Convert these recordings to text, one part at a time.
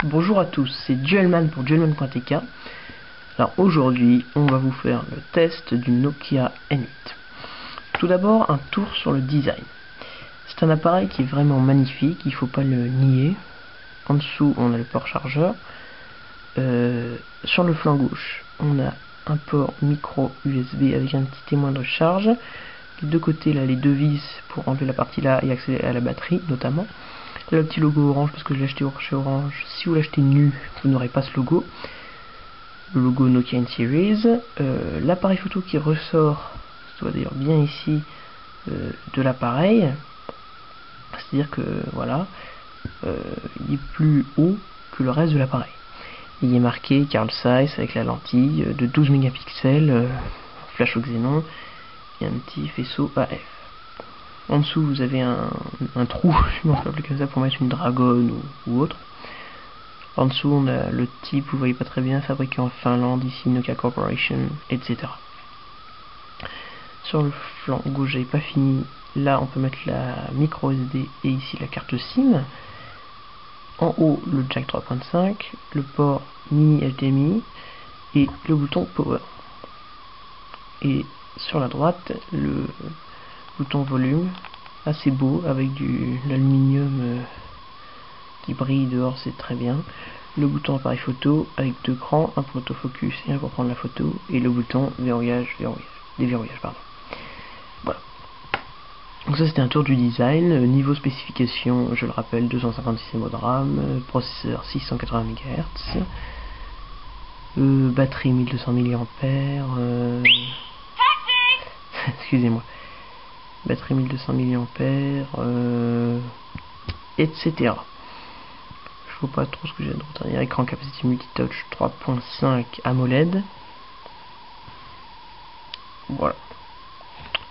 Bonjour à tous, c'est Duelman pour Duelman.tk. Alors aujourd'hui, on va vous faire le test du Nokia N8. Tout d'abord, un tour sur le design. C'est un appareil qui est vraiment magnifique, il ne faut pas le nier. En dessous, on a le port chargeur. Sur le flanc gauche, on a un port micro USB avec un petit témoin de charge. Les deux côtés, là, les deux vis pour enlever la partie là et accéder à la batterie, notamment. Là, le petit logo orange parce que je l'ai acheté chez Orange. Si vous l'achetez nu, vous n'aurez pas ce logo. Le logo Nokia N Series. L'appareil photo qui ressort, ça doit d'ailleurs bien ici, de l'appareil. C'est-à-dire que, voilà, il est plus haut que le reste de l'appareil. Il est marqué Carl Zeiss avec la lentille de 12 mégapixels, flash au xénon, et un petit faisceau AF. En dessous, vous avez un trou, je ne sais pas plus comme ça, pour mettre une dragonne ou autre. En dessous, on a le type, vous voyez pas très bien, fabriqué en Finlande, ici Nokia Corporation, etc. Sur le flanc gauche, j'avais pas fini. Là, on peut mettre la micro SD et ici la carte SIM. En haut, le jack 3.5, le port mini HDMI et le bouton Power. Et sur la droite, le bouton volume, assez beau, avec l'aluminium qui brille dehors, c'est très bien. Le bouton appareil photo avec deux crans, un pour autofocus et un pour prendre la photo, et le bouton déverrouillage, pardon. Voilà. Donc ça, c'était un tour du design. Niveau spécification, je le rappelle, 256 MB de RAM, processeur 680 MHz, batterie 1200 mAh, excusez-moi, batterie 1200 mAh, etc. Je vois pas trop ce que j'ai d'autre. Écran capacité multitouch 3.5 AMOLED. Voilà.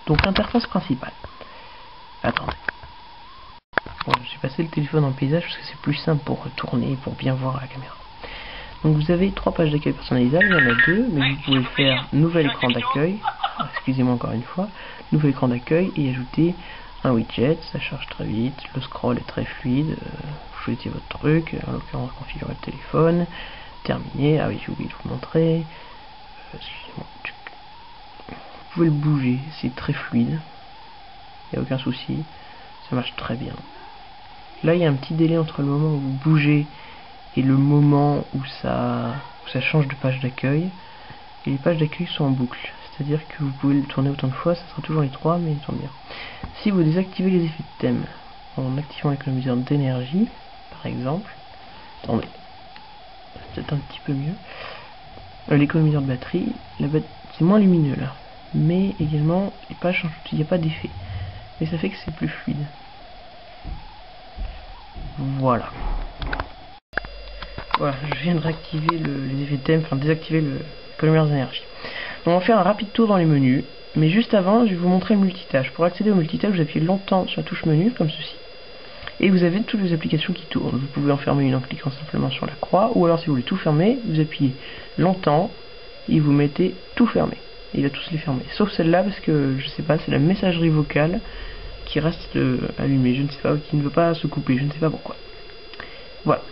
Donc l'interface principale. Attendez. Voilà, j'ai passé le téléphone en paysage parce que c'est plus simple pour tourner et pour bien voir la caméra. Donc vous avez 3 pages d'accueil personnalisables, il y en a 2, mais vous pouvez faire nouvel écran d'accueil, excusez-moi encore une fois, nouvel écran d'accueil et ajouter un widget, ça charge très vite, le scroll est très fluide, vous choisissez votre truc, en l'occurrence configurer le téléphone, terminé, ah oui j'ai oublié de vous montrer, excusez-moi, vous pouvez le bouger, c'est très fluide, il n'y a aucun souci, ça marche très bien. Là il y a un petit délai entre le moment où vous bougez et le moment où ça change de page d'accueil, et les pages d'accueil sont en boucle, c'est-à-dire que vous pouvez le tourner autant de fois, ça sera toujours les 3, mais il tourne bien. Si vous désactivez les effets de thème en activant l'économiseur d'énergie, par exemple, attendez, c'est peut-être un petit peu mieux, l'économiseur de batterie, c'est moins lumineux là, mais également les pages changent, il n'y a pas d'effet, mais ça fait que c'est plus fluide. Voilà. Voilà, je viens de réactiver les effets de thème, enfin désactiver l'économiseur d'énergie. Donc on va faire un rapide tour dans les menus, mais juste avant, je vais vous montrer le multitâche. Pour accéder au multitâche, vous appuyez longtemps sur la touche menu, comme ceci. Et vous avez toutes les applications qui tournent. Vous pouvez en fermer une en cliquant simplement sur la croix, ou alors si vous voulez tout fermer, vous appuyez longtemps, et vous mettez tout fermé. Et il va tous les fermer. Sauf celle-là, parce que, je sais pas, c'est la messagerie vocale qui reste allumée, je ne sais pas, qui ne veut pas se couper, je ne sais pas pourquoi. Voilà.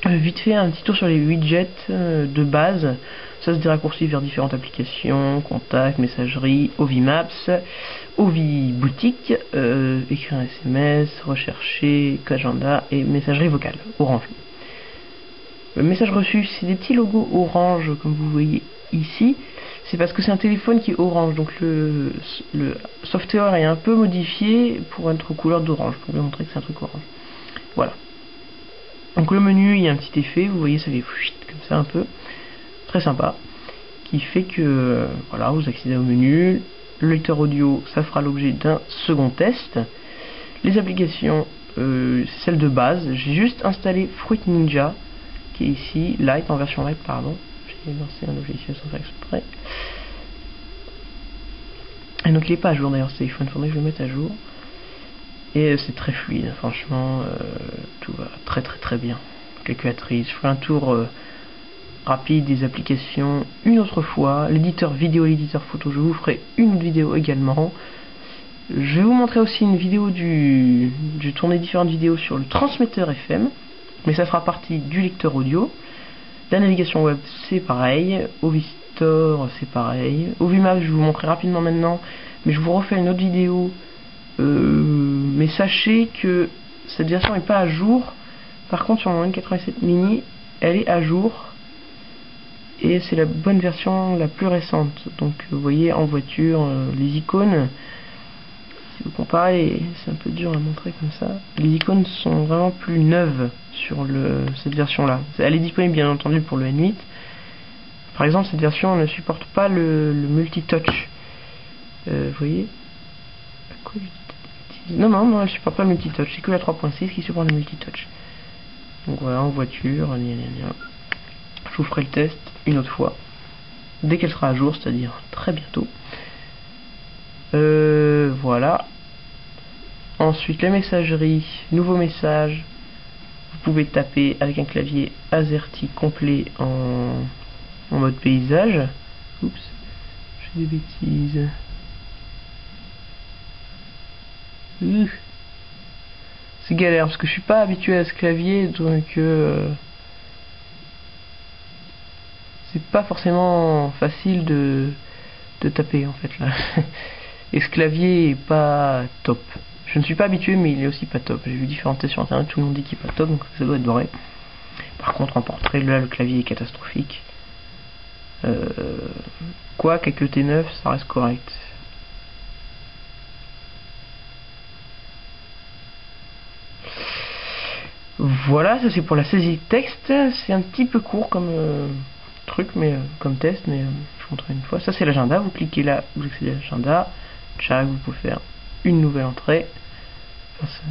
Vite fait, un petit tour sur les widgets de base. Ça se raccourcit vers différentes applications, contacts, messagerie, Ovi Maps, Ovi Boutique, écrire un SMS, rechercher, agenda et messagerie vocale, Orange. Le message reçu, c'est des petits logos orange comme vous voyez ici. C'est parce que c'est un téléphone qui est orange, donc le software est un peu modifié pour être aux couleurs d'orange, pour vous montrer que c'est un truc orange. Voilà. Donc le menu, il y a un petit effet, vous voyez, ça fait comme ça un peu, très sympa, qui fait que, voilà, vous accédez au menu. Le lecteur audio, ça fera l'objet d'un second test. Les applications, c'est celle de base, j'ai juste installé Fruit Ninja, qui est ici, Lite, en version Lite, pardon, j'ai lancé un logiciel sans faire exprès. Et donc il n'est pas à jour d'ailleurs ce téléphone, il faudrait que je le mette à jour. Et c'est très fluide, franchement, tout va très bien. Calculatrice, je ferai un tour rapide des applications une autre fois. L'éditeur vidéo et l'éditeur photo, je vous ferai une vidéo également. Je vais vous montrer aussi une vidéo j'ai tourné différentes vidéos sur le transmetteur FM. mais ça fera partie du lecteur audio. La navigation web, c'est pareil. Ovistor, c'est pareil. Ovimap, je vais vous montrer rapidement maintenant, mais je vous refais une autre vidéo. Mais sachez que cette version n'est pas à jour. Par contre, sur mon N87 mini, elle est à jour. Et c'est la bonne version la plus récente. Donc vous voyez en voiture les icônes. Si vous comparez, c'est un peu dur à montrer comme ça. Les icônes sont vraiment plus neuves sur cette version là. Elle est disponible bien entendu pour le N8. Par exemple, cette version ne supporte pas le multitouch. Vous voyez? Non, elle supporte pas le multitouch. C'est que la 3.6 qui supporte le multitouch. Donc voilà, en voiture, je vous ferai le test une autre fois, dès qu'elle sera à jour, c'est-à-dire très bientôt. Voilà. Ensuite, la messagerie, nouveau message. Vous pouvez taper avec un clavier AZERTY complet en mode paysage. Oups, je fais des bêtises. C'est galère parce que je suis pas habitué à ce clavier, donc c'est pas forcément facile de taper en fait là. Et ce clavier est pas top. Je ne suis pas habitué, mais il est aussi pas top. J'ai vu différents tests sur internet, tout le monde dit qu'il est pas top, donc ça doit être vrai. Par contre en portrait, là le clavier est catastrophique. Quoique avec le T9 ça reste correct. Voilà, ça c'est pour la saisie de texte. C'est un petit peu court comme truc, mais comme test, mais je vous montrerai une fois. Ça c'est l'agenda, vous cliquez là, vous accédez à l'agenda. Tchac, vous pouvez faire une nouvelle entrée.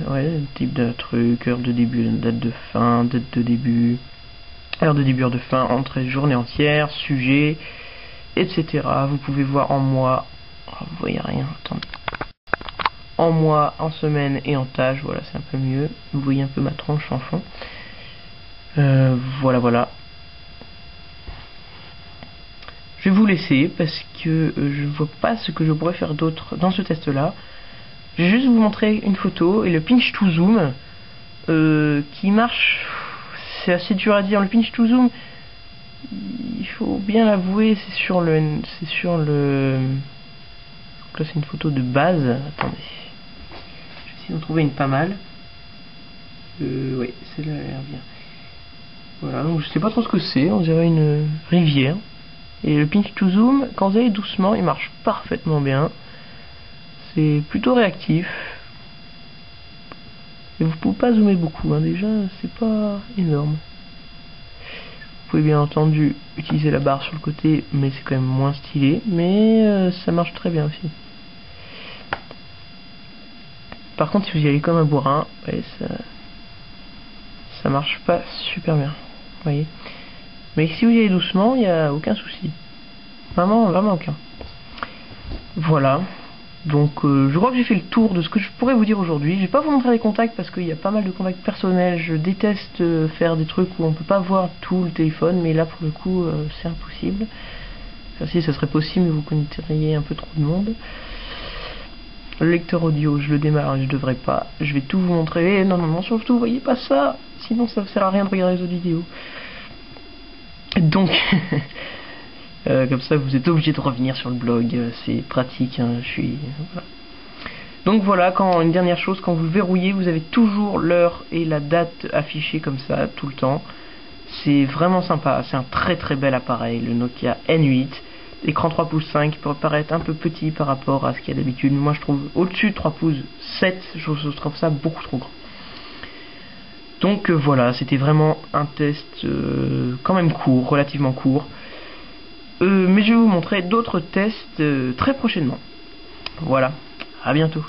Ouais, type de truc, heure de début, date de fin, date de début, heure de début, heure de fin, entrée, journée entière, sujet, etc. Vous pouvez voir en mois. Oh, vous voyez rien, attendez. En mois, en semaine et en tâche, voilà, c'est un peu mieux. Vous voyez un peu ma tronche en fond. Voilà. Je vais vous laisser parce que je ne vois pas ce que je pourrais faire d'autre dans ce test là. Je vais juste vous montrer une photo et le pinch to zoom qui marche. C'est assez dur à dire. Le pinch to zoom, il faut bien l'avouer, c'est sur le là c'est une photo de base. Attendez, je vais essayer d'en trouver une pas mal. Oui, celle-là a l'air bien. Voilà, donc je sais pas trop ce que c'est. On dirait une rivière. Et le pinch to zoom, quand vous allez doucement, il marche parfaitement bien. C'est plutôt réactif. Et vous pouvez pas zoomer beaucoup, hein. Déjà, c'est pas énorme. Vous pouvez bien entendu utiliser la barre sur le côté, mais c'est quand même moins stylé. Mais ça marche très bien aussi. Par contre, si vous y allez comme un bourrin, ouais, ça marche pas super bien. Vous voyez. Mais si vous y allez doucement, il n'y a aucun souci. Vraiment aucun. Voilà. Donc je crois que j'ai fait le tour de ce que je pourrais vous dire aujourd'hui. Je vais pas vous montrer les contacts parce qu'il y a pas mal de contacts personnels. Je déteste faire des trucs où on peut pas voir tout le téléphone, mais là pour le coup c'est impossible. Enfin, si ça serait possible, mais vous connaîtriez un peu trop de monde. Le lecteur audio, je le démarre, je devrais pas. Je vais tout vous montrer. Non, surtout voyez pas ça, sinon ça ne sert à rien de regarder les autres vidéos. Donc comme ça vous êtes obligé de revenir sur le blog, c'est pratique, hein, voilà. Donc voilà, une dernière chose, quand vous le verrouillez, vous avez toujours l'heure et la date affichées comme ça, tout le temps. C'est vraiment sympa, c'est un très bel appareil, le Nokia N8. Écran 3 pouces 5 peut paraître un peu petit par rapport à ce qu'il y a d'habitude. Moi je trouve au-dessus de 3 pouces 7, je trouve ça beaucoup trop grand. Donc voilà, c'était vraiment un test quand même court, relativement court. Mais je vais vous montrer d'autres tests très prochainement. Voilà, à bientôt.